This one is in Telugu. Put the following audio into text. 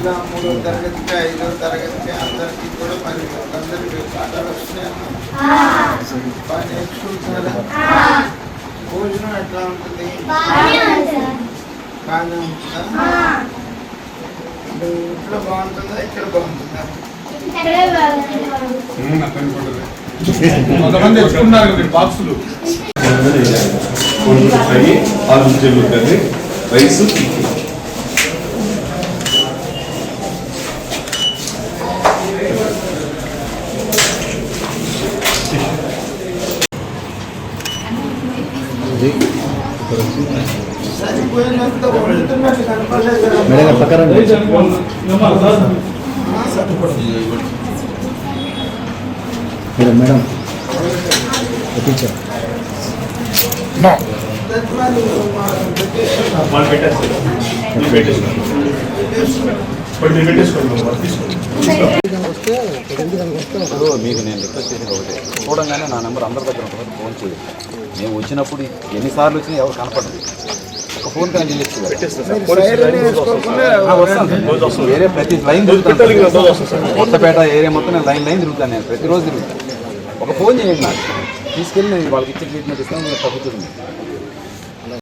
ఇట్లా 3వ తరగతికి 5వ తరగతికి అందరికీ కూడా మరి అందరికీ పాఠాలు వస్తున్నాయమ్మా బాగా నేర్చుకుంటున్నారా? భోజనం ఎట్లా ఉంటుంది? బాగానే ఉంటుందా? ఇంట్లో బాగుంటుందా ఇక్కడ బాగుంటుందా? కొంతమంది తెచ్చుకున్నారు బాక్సులు ఆలు చెల్లుతుంది రైస్ సరిపోయినంత వండుతున్నట్టు కనపడలేదు. మేడం మీకు నేను రిక్వెస్ట్ చేసేది ఒకటే, చూడంగానే నా నెంబర్ అందరి దగ్గర ఉంటుంది, ఫోన్ చేయండి. మేము వచ్చినప్పుడు ఎన్నిసార్లు వచ్చినా ఎవరు కనపడదు, ఒక ఫోన్ కానీ చేయొచ్చు. వేరే ప్రతి లైన్ తిరుగుతాను, కొత్తపేట ఏరియా మొత్తం నేను లైన్ తిరుగుతాను, నేను ప్రతిరోజు తిరుగుతాను. ఒక ఫోన్ చేయండి నాకు, తీసుకెళ్ళి నేను వాళ్ళకి ఇచ్చే ట్రీట్మెంట్ ఇస్తాను, తగ్గుతుంది.